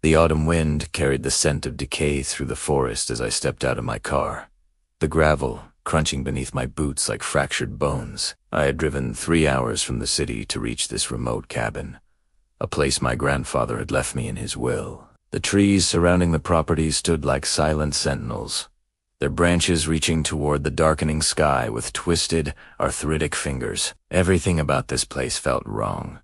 The autumn wind carried the scent of decay through the forest as I stepped out of my car, the gravel crunching beneath my boots like fractured bones. I had driven 3 hours from the city to reach this remote cabin, a place my grandfather had left me in his will. The trees surrounding the property stood like silent sentinels, their branches reaching toward the darkening sky with twisted, arthritic fingers. Everything about this place felt wrong,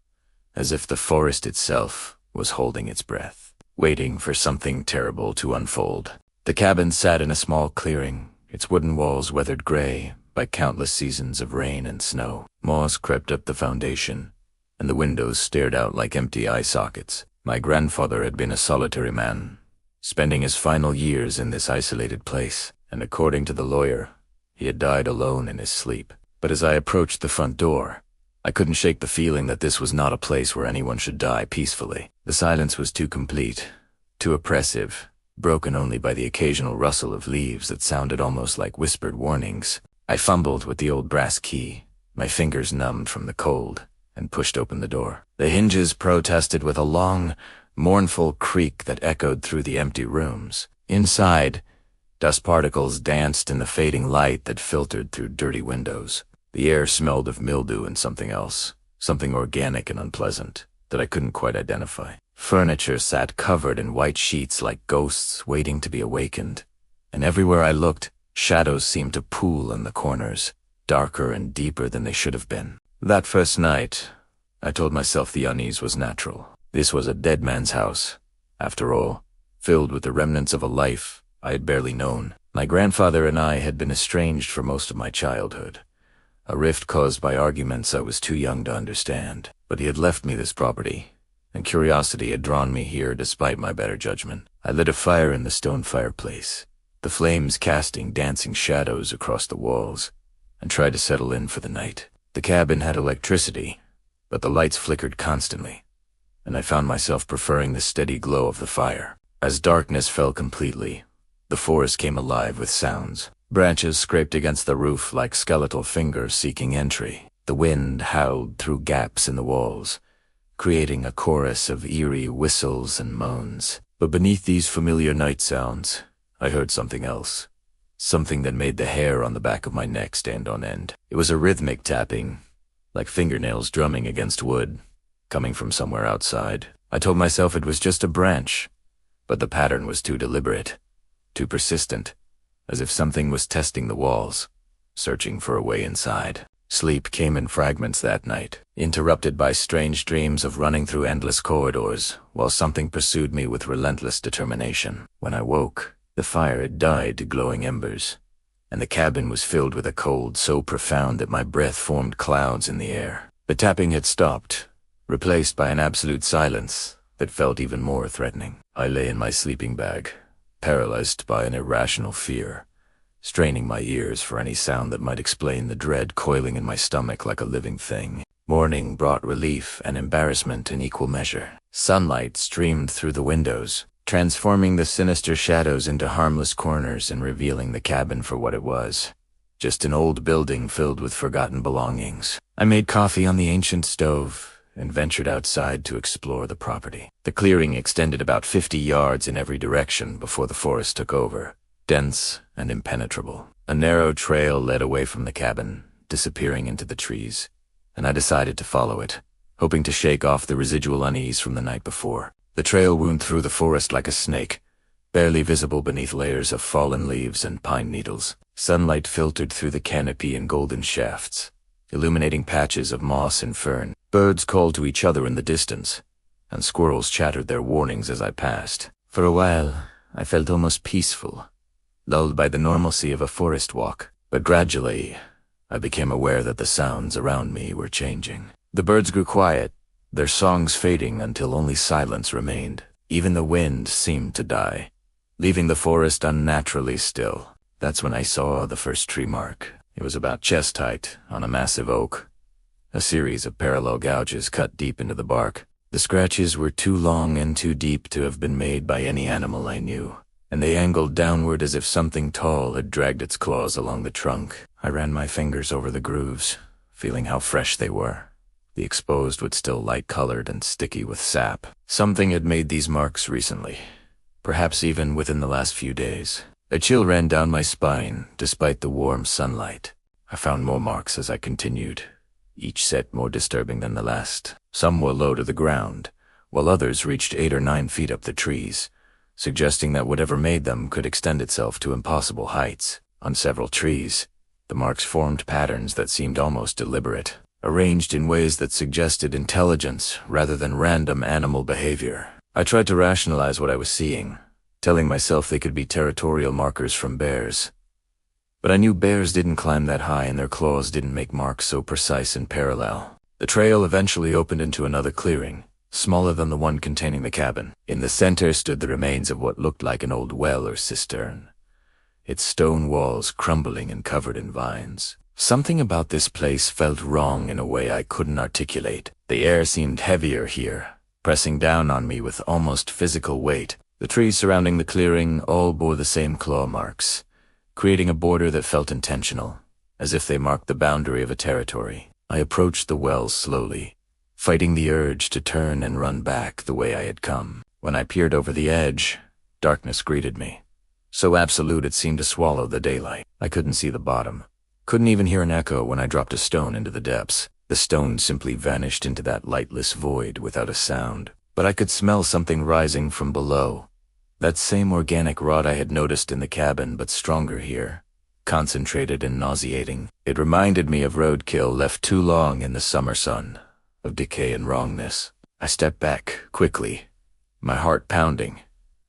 as if the forest itself was holding its breath, waiting for something terrible to unfold. The cabin sat in a small clearing, its wooden walls weathered gray by countless seasons of rain and snow. Moss crept up the foundation, and the windows stared out like empty eye sockets. My grandfather had been a solitary man, spending his final years in this isolated place, and according to the lawyer, he had died alone in his sleep. But as I approached the front door, I couldn't shake the feeling that this was not a place where anyone should die peacefully. The silence was too complete, too oppressive, broken only by the occasional rustle of leaves that sounded almost like whispered warnings. I fumbled with the old brass key, my fingers numbed from the cold, and pushed open the door. The hinges protested with a long, mournful creak that echoed through the empty rooms. Inside, dust particles danced in the fading light that filtered through dirty windows. The air smelled of mildew and something else, something organic and unpleasant that I couldn't quite identify. Furniture sat covered in white sheets like ghosts waiting to be awakened, and everywhere I looked, shadows seemed to pool in the corners, darker and deeper than they should have been. That first night, I told myself the unease was natural. This was a dead man's house, after all, filled with the remnants of a life I had barely known. My grandfather and I had been estranged for most of my childhood, a rift caused by arguments I was too young to understand. But he had left me this property, and curiosity had drawn me here despite my better judgment. I lit a fire in the stone fireplace, the flames casting dancing shadows across the walls, and tried to settle in for the night. The cabin had electricity, but the lights flickered constantly, and I found myself preferring the steady glow of the fire. As darkness fell completely, the forest came alive with sounds. Branches scraped against the roof like skeletal fingers seeking entry. The wind howled through gaps in the walls, creating a chorus of eerie whistles and moans. But beneath these familiar night sounds, I heard something else, something that made the hair on the back of my neck stand on end. It was a rhythmic tapping, like fingernails drumming against wood, coming from somewhere outside. I told myself it was just a branch, but the pattern was too deliberate, too persistent, as if something was testing the walls, searching for a way inside. Sleep came in fragments that night, interrupted by strange dreams of running through endless corridors, while something pursued me with relentless determination. When I woke, the fire had died to glowing embers, and the cabin was filled with a cold so profound that my breath formed clouds in the air. The tapping had stopped, replaced by an absolute silence that felt even more threatening. I lay in my sleeping bag, paralyzed by an irrational fear, straining my ears for any sound that might explain the dread coiling in my stomach like a living thing. Morning brought relief and embarrassment in equal measure. Sunlight streamed through the windows, transforming the sinister shadows into harmless corners and revealing the cabin for what it was, just an old building filled with forgotten belongings. I made coffee on the ancient stove and ventured outside to explore the property. The clearing extended about 50 yards in every direction before the forest took over, dense and impenetrable. A narrow trail led away from the cabin, disappearing into the trees, and I decided to follow it, hoping to shake off the residual unease from the night before. The trail wound through the forest like a snake, barely visible beneath layers of fallen leaves and pine needles. Sunlight filtered through the canopy in golden shafts, illuminating patches of moss and fern. Birds called to each other in the distance, and squirrels chattered their warnings as I passed. For a while, I felt almost peaceful, lulled by the normalcy of a forest walk. But gradually, I became aware that the sounds around me were changing. The birds grew quiet, their songs fading until only silence remained. Even the wind seemed to die, leaving the forest unnaturally still. That's when I saw the first tree mark. It was about chest height on a massive oak, a series of parallel gouges cut deep into the bark. The scratches were too long and too deep to have been made by any animal I knew, and they angled downward as if something tall had dragged its claws along the trunk. I ran my fingers over the grooves, feeling how fresh they were, the exposed wood still light-colored and sticky with sap. Something had made these marks recently, perhaps even within the last few days. A chill ran down my spine, despite the warm sunlight. I found more marks as I continued, each set more disturbing than the last. Some were low to the ground, while others reached 8 or 9 feet up the trees, suggesting that whatever made them could extend itself to impossible heights. On several trees, the marks formed patterns that seemed almost deliberate, arranged in ways that suggested intelligence rather than random animal behavior. I tried to rationalize what I was seeing, telling myself they could be territorial markers from bears. But I knew bears didn't climb that high and their claws didn't make marks so precise and parallel. The trail eventually opened into another clearing, smaller than the one containing the cabin. In the center stood the remains of what looked like an old well or cistern, its stone walls crumbling and covered in vines. Something about this place felt wrong in a way I couldn't articulate. The air seemed heavier here, pressing down on me with almost physical weight. The trees surrounding the clearing all bore the same claw marks, creating a border that felt intentional, as if they marked the boundary of a territory. I approached the well slowly, fighting the urge to turn and run back the way I had come. When I peered over the edge, darkness greeted me. So absolute it seemed to swallow the daylight. I couldn't see the bottom. Couldn't even hear an echo when I dropped a stone into the depths. The stone simply vanished into that lightless void without a sound. But I could smell something rising from below. That same organic rot I had noticed in the cabin, but stronger here, concentrated and nauseating. It reminded me of roadkill left too long in the summer sun, of decay and wrongness. I stepped back, quickly, my heart pounding,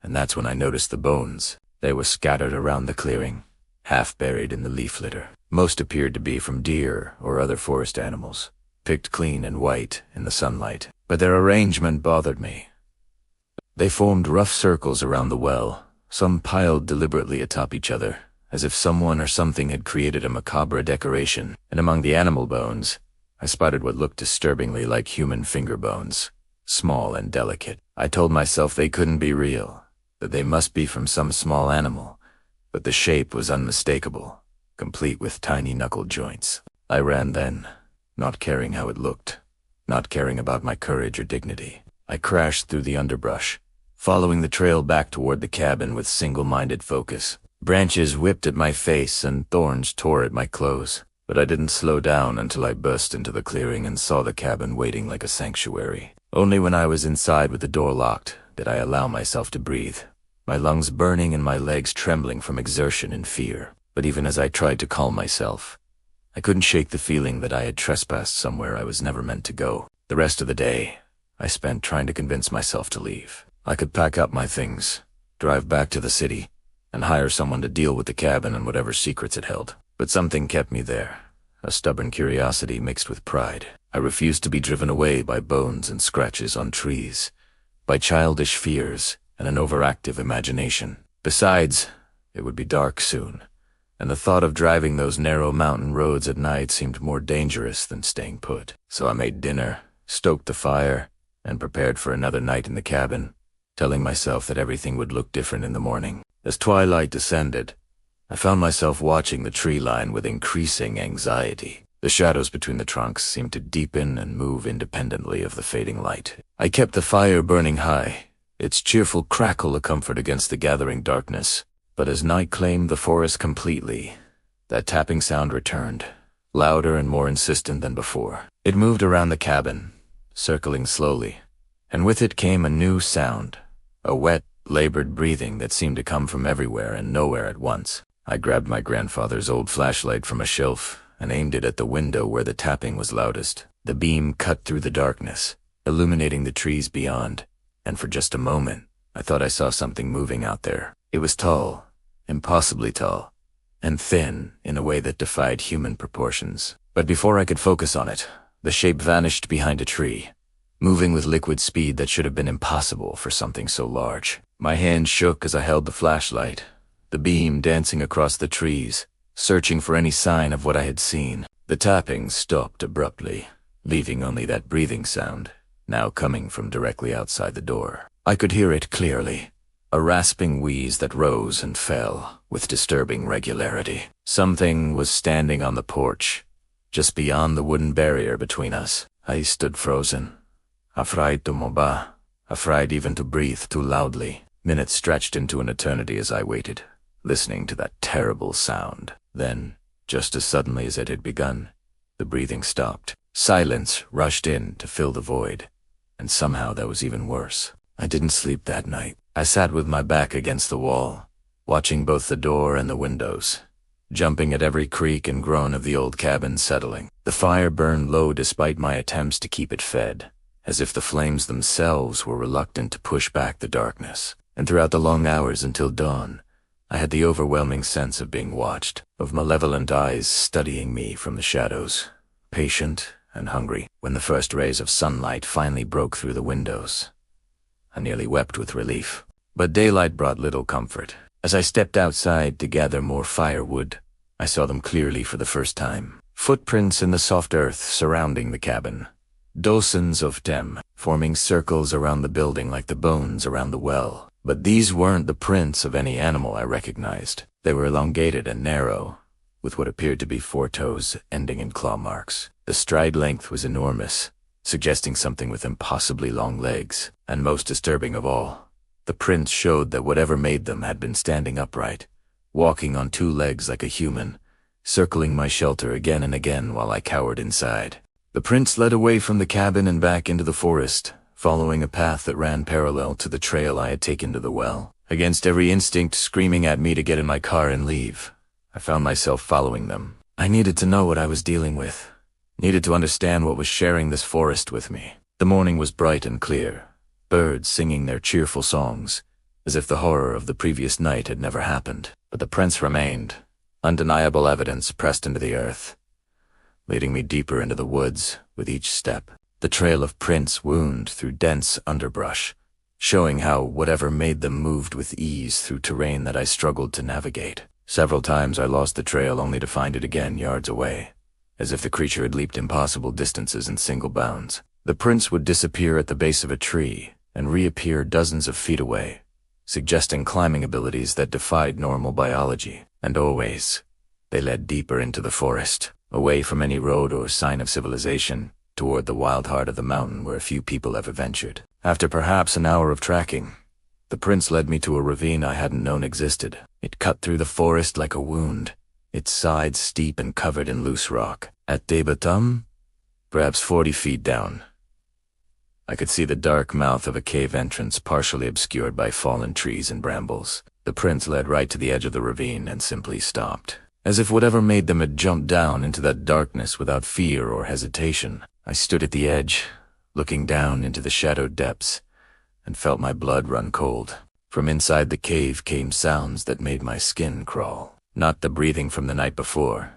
and that's when I noticed the bones. They were scattered around the clearing, half buried in the leaf litter. Most appeared to be from deer or other forest animals, picked clean and white in the sunlight. But their arrangement bothered me. They formed rough circles around the well, some piled deliberately atop each other, as if someone or something had created a macabre decoration. And among the animal bones, I spotted what looked disturbingly like human finger bones, small and delicate. I told myself they couldn't be real, that they must be from some small animal, but the shape was unmistakable, complete with tiny knuckle joints. I ran then, not caring how it looked, not caring about my courage or dignity. I crashed through the underbrush, following the trail back toward the cabin with single-minded focus. Branches whipped at my face and thorns tore at my clothes, but I didn't slow down until I burst into the clearing and saw the cabin waiting like a sanctuary. Only when I was inside with the door locked did I allow myself to breathe, my lungs burning and my legs trembling from exertion and fear. But even as I tried to calm myself, I couldn't shake the feeling that I had trespassed somewhere I was never meant to go. The rest of the day, I spent trying to convince myself to leave. I could pack up my things, drive back to the city, and hire someone to deal with the cabin and whatever secrets it held. But something kept me there, a stubborn curiosity mixed with pride. I refused to be driven away by bones and scratches on trees, by childish fears and an overactive imagination. Besides, it would be dark soon, and the thought of driving those narrow mountain roads at night seemed more dangerous than staying put. So I made dinner, stoked the fire, and prepared for another night in the cabin, telling myself that everything would look different in the morning. As twilight descended, I found myself watching the tree line with increasing anxiety. The shadows between the trunks seemed to deepen and move independently of the fading light. I kept the fire burning high, its cheerful crackle a comfort against the gathering darkness. But as night claimed the forest completely, that tapping sound returned, louder and more insistent than before. It moved around the cabin, circling slowly, and with it came a new sound, a wet, labored breathing that seemed to come from everywhere and nowhere at once. I grabbed my grandfather's old flashlight from a shelf and aimed it at the window where the tapping was loudest. The beam cut through the darkness, illuminating the trees beyond, and for just a moment, I thought I saw something moving out there. It was tall, impossibly tall, and thin in a way that defied human proportions. But before I could focus on it, the shape vanished behind a tree, moving with liquid speed that should have been impossible for something so large. My hand shook as I held the flashlight, the beam dancing across the trees, searching for any sign of what I had seen. The tapping stopped abruptly, leaving only that breathing sound, now coming from directly outside the door. I could hear it clearly, a rasping wheeze that rose and fell with disturbing regularity. Something was standing on the porch, just beyond the wooden barrier between us. I stood frozen, afraid to move, afraid even to breathe too loudly. Minutes stretched into an eternity as I waited, listening to that terrible sound. Then, just as suddenly as it had begun, the breathing stopped. Silence rushed in to fill the void, and somehow that was even worse. I didn't sleep that night. I sat with my back against the wall, watching both the door and the windows, jumping at every creak and groan of the old cabin settling. The fire burned low despite my attempts to keep it fed, as if the flames themselves were reluctant to push back the darkness. And throughout the long hours until dawn, I had the overwhelming sense of being watched, of malevolent eyes studying me from the shadows, patient and hungry. When the first rays of sunlight finally broke through the windows, I nearly wept with relief. But daylight brought little comfort. As I stepped outside to gather more firewood, I saw them clearly for the first time. Footprints in the soft earth surrounding the cabin. Dozens of them, forming circles around the building like the bones around the well. But these weren't the prints of any animal I recognized. They were elongated and narrow, with what appeared to be 4 toes ending in claw marks. The stride length was enormous, suggesting something with impossibly long legs. And most disturbing of all, the prints showed that whatever made them had been standing upright, walking on 2 legs like a human, circling my shelter again and again while I cowered inside. The prints led away from the cabin and back into the forest, following a path that ran parallel to the trail I had taken to the well. Against every instinct screaming at me to get in my car and leave, I found myself following them. I needed to know what I was dealing with, needed to understand what was sharing this forest with me. The morning was bright and clear, birds singing their cheerful songs, as if the horror of the previous night had never happened. But the prints remained, undeniable evidence pressed into the earth, leading me deeper into the woods with each step. The trail of prints wound through dense underbrush, showing how whatever made them moved with ease through terrain that I struggled to navigate. Several times I lost the trail only to find it again yards away, as if the creature had leaped impossible distances in single bounds. The prints would disappear at the base of a tree and reappear dozens of feet away, suggesting climbing abilities that defied normal biology. And always, they led deeper into the forest, away from any road or sign of civilization, toward the wild heart of the mountain where a few people ever ventured. After perhaps an hour of tracking, the prints led me to a ravine I hadn't known existed. It cut through the forest like a wound, its sides steep and covered in loose rock. At Debatum, perhaps 40 feet down, I could see the dark mouth of a cave entrance partially obscured by fallen trees and brambles. The prints led right to the edge of the ravine and simply stopped, as if whatever made them had jumped down into that darkness without fear or hesitation. I stood at the edge, looking down into the shadowed depths, and felt my blood run cold. From inside the cave came sounds that made my skin crawl. Not the breathing from the night before,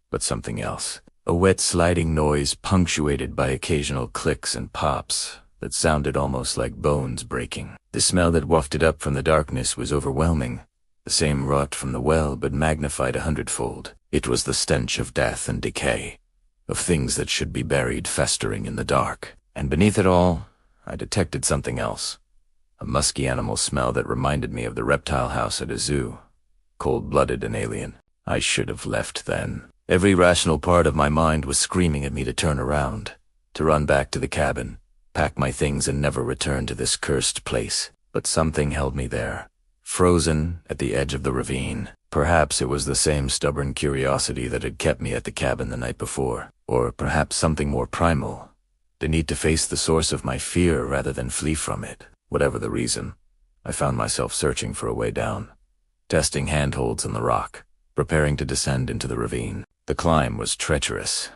but something else. A wet sliding noise punctuated by occasional clicks and pops that sounded almost like bones breaking. The smell that wafted up from the darkness was overwhelming, the same wrought from the well but magnified 100-fold. It was the stench of death and decay, of things that should be buried festering in the dark. And beneath it all, I detected something else. A musky animal smell that reminded me of the reptile house at a zoo. Cold-blooded and alien. I should have left then. Every rational part of my mind was screaming at me to turn around, to run back to the cabin, pack my things and never return to this cursed place. But something held me there, frozen at the edge of the ravine. Perhaps it was the same stubborn curiosity that had kept me at the cabin the night before. Or perhaps something more primal, the need to face the source of my fear rather than flee from it. Whatever the reason, I found myself searching for a way down, testing handholds in the rock, preparing to descend into the ravine. The climb was treacherous,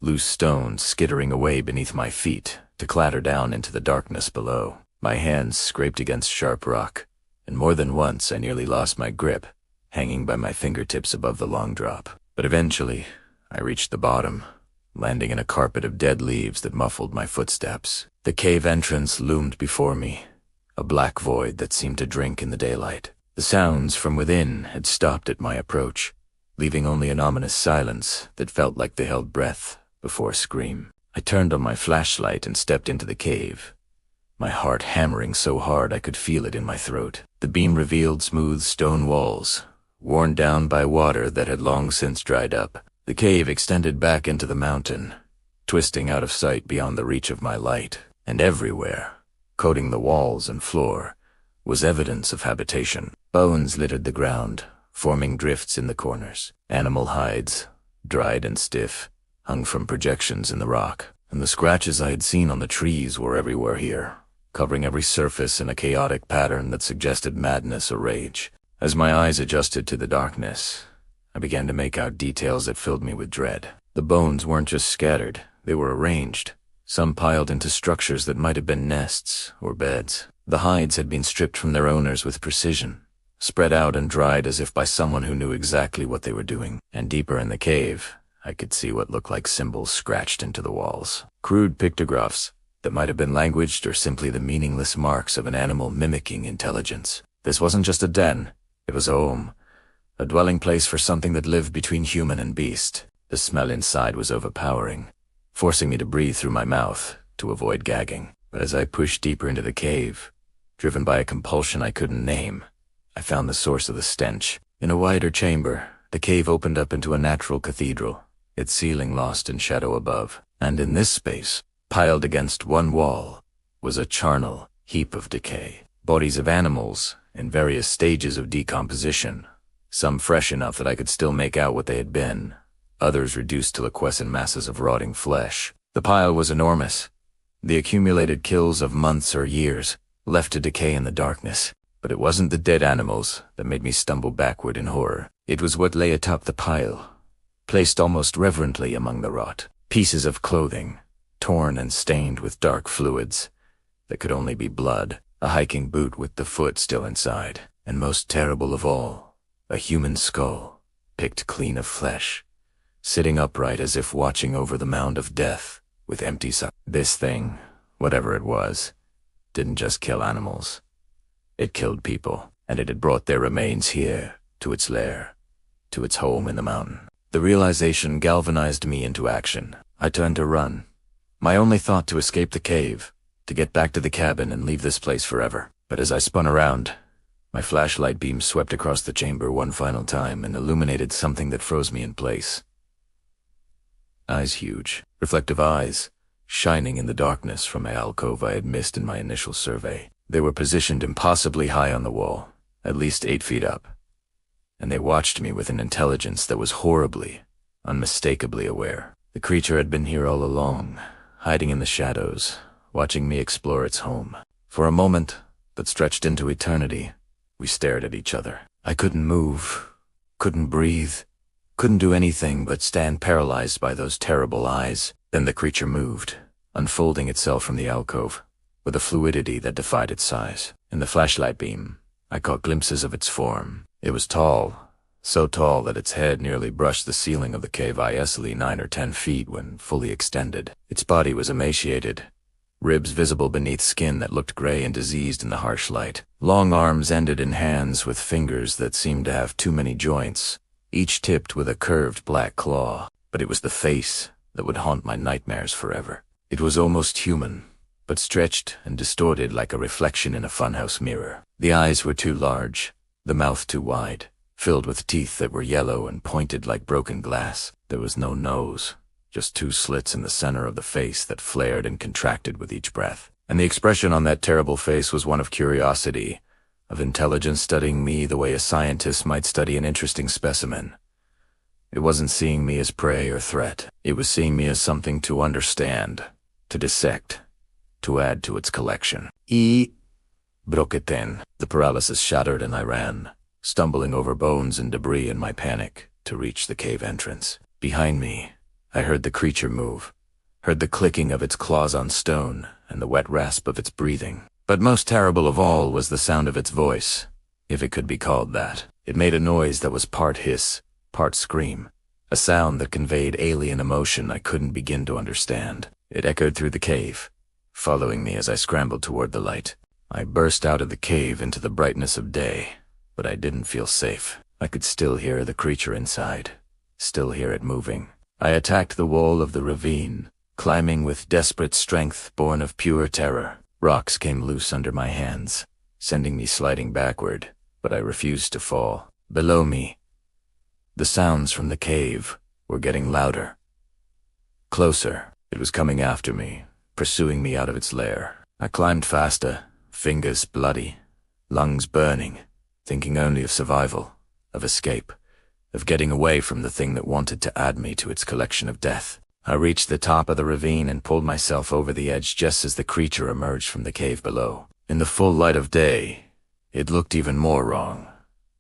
loose stones skittering away beneath my feet to clatter down into the darkness below. My hands scraped against sharp rock, and more than once I nearly lost my grip, hanging by my fingertips above the long drop. But eventually, I reached the bottom, landing in a carpet of dead leaves that muffled my footsteps. The cave entrance loomed before me, a black void that seemed to drink in the daylight. The sounds from within had stopped at my approach, leaving only an ominous silence that felt like they held breath before a scream. I turned on my flashlight and stepped into the cave, my heart hammering so hard I could feel it in my throat. The beam revealed smooth stone walls, worn down by water that had long since dried up. The cave extended back into the mountain, twisting out of sight beyond the reach of my light. And everywhere, coating the walls and floor, was evidence of habitation. Bones littered the ground, forming drifts in the corners. Animal hides, dried and stiff, hung from projections in the rock. And the scratches I had seen on the trees were everywhere here, covering every surface in a chaotic pattern that suggested madness or rage. As my eyes adjusted to the darkness, I began to make out details that filled me with dread. The bones weren't just scattered, they were arranged, some piled into structures that might have been nests or beds. The hides had been stripped from their owners with precision, spread out and dried as if by someone who knew exactly what they were doing. And deeper in the cave, I could see what looked like symbols scratched into the walls. Crude pictographs that might have been languaged or simply the meaningless marks of an animal mimicking intelligence. This wasn't just a den, it was a home, a dwelling place for something that lived between human and beast. The smell inside was overpowering, forcing me to breathe through my mouth to avoid gagging. But as I pushed deeper into the cave, driven by a compulsion I couldn't name, I found the source of the stench. In a wider chamber, the cave opened up into a natural cathedral, its ceiling lost in shadow above. And in this space, piled against one wall, was a charnel heap of decay. Bodies of animals in various stages of decomposition, some fresh enough that I could still make out what they had been, others reduced to liquescent masses of rotting flesh. The pile was enormous, the accumulated kills of months or years, left to decay in the darkness. But it wasn't the dead animals that made me stumble backward in horror. It was what lay atop the pile, placed almost reverently among the rot. Pieces of clothing, torn and stained with dark fluids that could only be blood, a hiking boot with the foot still inside, and most terrible of all, a human skull, picked clean of flesh, sitting upright as if watching over the mound of death with empty sight. This thing, whatever it was, didn't just kill animals. It killed people, and it had brought their remains here, to its lair, to its home in the mountain. The realization galvanized me into action. I turned to run, my only thought to escape the cave, to get back to the cabin and leave this place forever. But as I spun around, my flashlight beam swept across the chamber one final time and illuminated something that froze me in place. Eyes huge, reflective eyes, shining in the darkness from a alcove I had missed in my initial survey. They were positioned impossibly high on the wall, at least 8 feet up, and they watched me with an intelligence that was horribly, unmistakably aware. The creature had been here all along, hiding in the shadows, watching me explore its home. For a moment that stretched into eternity, we stared at each other. I couldn't move, couldn't breathe, couldn't do anything but stand paralyzed by those terrible eyes. Then the creature moved, unfolding itself from the alcove, with a fluidity that defied its size. In the flashlight beam, I caught glimpses of its form. It was tall, so tall that its head nearly brushed the ceiling of the cave, easily 9 or 10 feet when fully extended. Its body was emaciated, ribs visible beneath skin that looked gray and diseased in the harsh light. Long arms ended in hands with fingers that seemed to have too many joints, each tipped with a curved black claw. But it was the face that would haunt my nightmares forever. It was almost human, but stretched and distorted like a reflection in a funhouse mirror. The eyes were too large, the mouth too wide, filled with teeth that were yellow and pointed like broken glass. There was no nose, just 2 slits in the center of the face that flared and contracted with each breath. And the expression on that terrible face was one of curiosity, of intelligence studying me the way a scientist might study an interesting specimen. It wasn't seeing me as prey or threat. It was seeing me as something to understand, to dissect, to add to its collection. Broke it then. The paralysis shattered and I ran, stumbling over bones and debris in my panic, to reach the cave entrance. Behind me, I heard the creature move, heard the clicking of its claws on stone and the wet rasp of its breathing. But most terrible of all was the sound of its voice, if it could be called that. It made a noise that was part hiss, part scream, a sound that conveyed alien emotion I couldn't begin to understand. It echoed through the cave, following me as I scrambled toward the light. I burst out of the cave into the brightness of day, but I didn't feel safe. I could still hear the creature inside, still hear it moving. I attacked the wall of the ravine, climbing with desperate strength born of pure terror. Rocks came loose under my hands, sending me sliding backward, but I refused to fall. Below me, the sounds from the cave were getting louder, closer. It was coming after me, pursuing me out of its lair. I climbed faster, fingers bloody, lungs burning, thinking only of survival, of escape, of getting away from the thing that wanted to add me to its collection of death. I reached the top of the ravine and pulled myself over the edge just as the creature emerged from the cave below. In the full light of day, it looked even more wrong.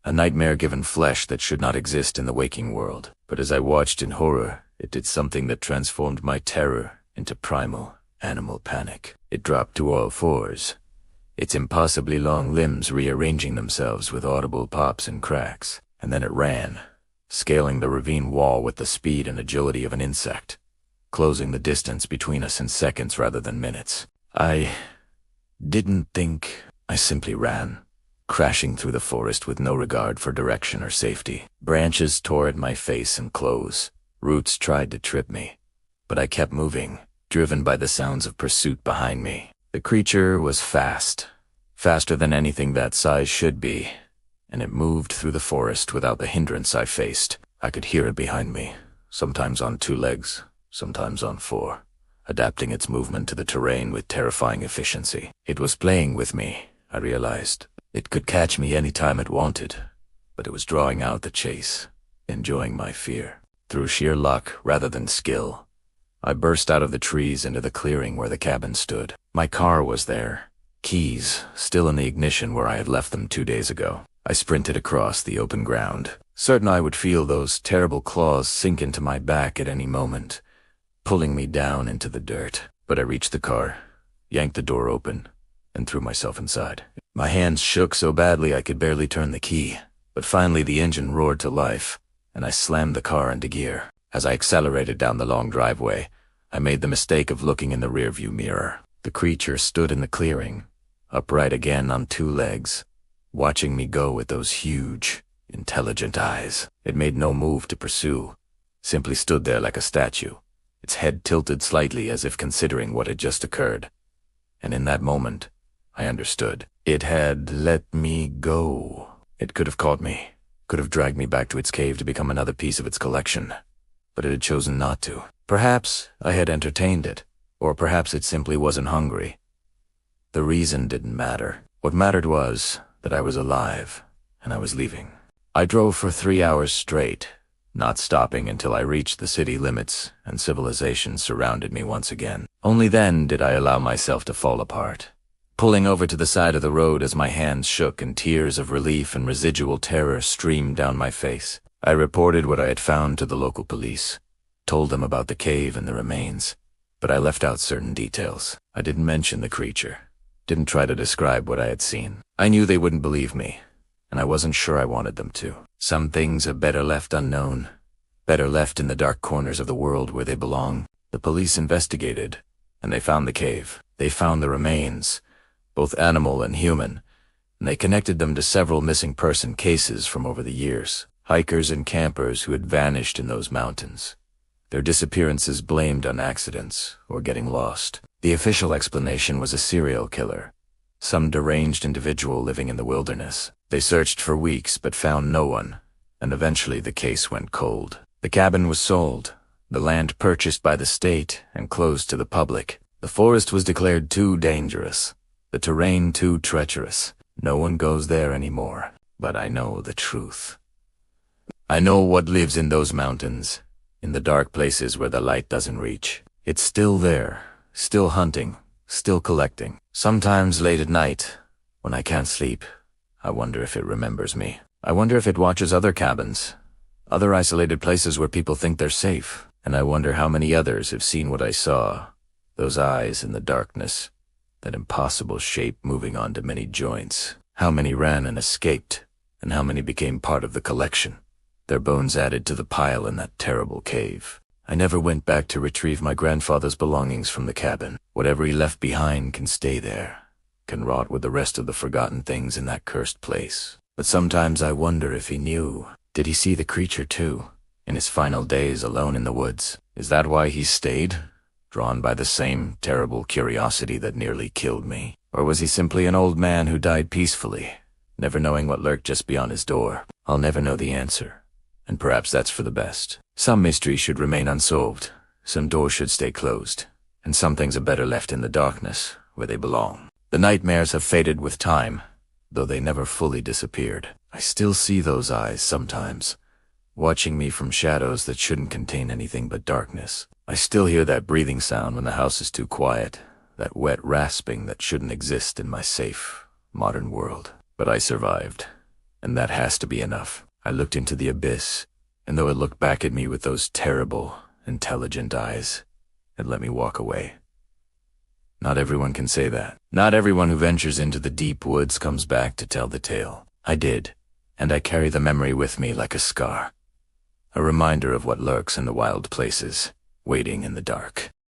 A nightmare-given flesh that should not exist in the waking world. But as I watched in horror, it did something that transformed my terror into primal, animal panic. It dropped to all fours, its impossibly long limbs rearranging themselves with audible pops and cracks. And then it ran, scaling the ravine wall with the speed and agility of an insect, closing the distance between us in seconds rather than minutes. I didn't think, I simply ran, crashing through the forest with no regard for direction or safety. Branches tore at my face and clothes. Roots tried to trip me, but I kept moving, driven by the sounds of pursuit behind me. The creature was fast, faster than anything that size should be, and it moved through the forest without the hindrance I faced. I could hear it behind me, sometimes on 2 legs, sometimes on 4, adapting its movement to the terrain with terrifying efficiency. It was playing with me, I realized. It could catch me any time it wanted, but it was drawing out the chase, enjoying my fear. Through sheer luck rather than skill, I burst out of the trees into the clearing where the cabin stood. My car was there, keys still in the ignition where I had left them 2 days ago. I sprinted across the open ground, certain I would feel those terrible claws sink into my back at any moment, pulling me down into the dirt. But I reached the car, yanked the door open, and threw myself inside. My hands shook so badly I could barely turn the key, but finally the engine roared to life, and I slammed the car into gear. As I accelerated down the long driveway, I made the mistake of looking in the rearview mirror. The creature stood in the clearing, upright again on 2 legs, watching me go with those huge, intelligent eyes. It made no move to pursue, simply stood there like a statue, its head tilted slightly as if considering what had just occurred. And in that moment, I understood. It had let me go. It could have caught me, could have dragged me back to its cave to become another piece of its collection, but it had chosen not to. Perhaps I had entertained it, or perhaps it simply wasn't hungry. The reason didn't matter. What mattered was that I was alive, and I was leaving. I drove for 3 hours straight, not stopping until I reached the city limits and civilization surrounded me once again. Only then did I allow myself to fall apart, pulling over to the side of the road as my hands shook and tears of relief and residual terror streamed down my face. I reported what I had found to the local police, told them about the cave and the remains, but I left out certain details. I didn't mention the creature, didn't try to describe what I had seen. I knew they wouldn't believe me, and I wasn't sure I wanted them to. Some things are better left unknown, better left in the dark corners of the world where they belong. The police investigated, and they found the cave. They found the remains, both animal and human, and they connected them to several missing person cases from over the years. Hikers and campers who had vanished in those mountains. Their disappearances blamed on accidents or getting lost. The official explanation was a serial killer, some deranged individual living in the wilderness. They searched for weeks but found no one, and eventually the case went cold. The cabin was sold, the land purchased by the state and closed to the public. The forest was declared too dangerous, the terrain too treacherous. No one goes there anymore. But I know the truth. I know what lives in those mountains, in the dark places where the light doesn't reach. It's still there, still hunting, still collecting. Sometimes late at night, when I can't sleep, I wonder if it remembers me. I wonder if it watches other cabins, other isolated places where people think they're safe. And I wonder how many others have seen what I saw, those eyes in the darkness, that impossible shape moving onto many joints. How many ran and escaped, and how many became part of the collection, their bones added to the pile in that terrible cave. I never went back to retrieve my grandfather's belongings from the cabin. Whatever he left behind can stay there, can rot with the rest of the forgotten things in that cursed place. But sometimes I wonder if he knew. Did he see the creature too, in his final days alone in the woods? Is that why he stayed, drawn by the same terrible curiosity that nearly killed me? Or was he simply an old man who died peacefully, never knowing what lurked just beyond his door? I'll never know the answer, and perhaps that's for the best. Some mysteries should remain unsolved, Some doors should stay closed, and some things are better left in the darkness, where they belong. The nightmares have faded with time, though they never fully disappeared. I still see those eyes sometimes, watching me from shadows that shouldn't contain anything but darkness. I still hear that breathing sound when the house is too quiet, that wet rasping that shouldn't exist in my safe, modern world. But I survived, and that has to be enough. I looked into the abyss, and though it looked back at me with those terrible, intelligent eyes, it let me walk away. Not everyone can say that. Not everyone who ventures into the deep woods comes back to tell the tale. I did, and I carry the memory with me like a scar, a reminder of what lurks in the wild places, waiting in the dark.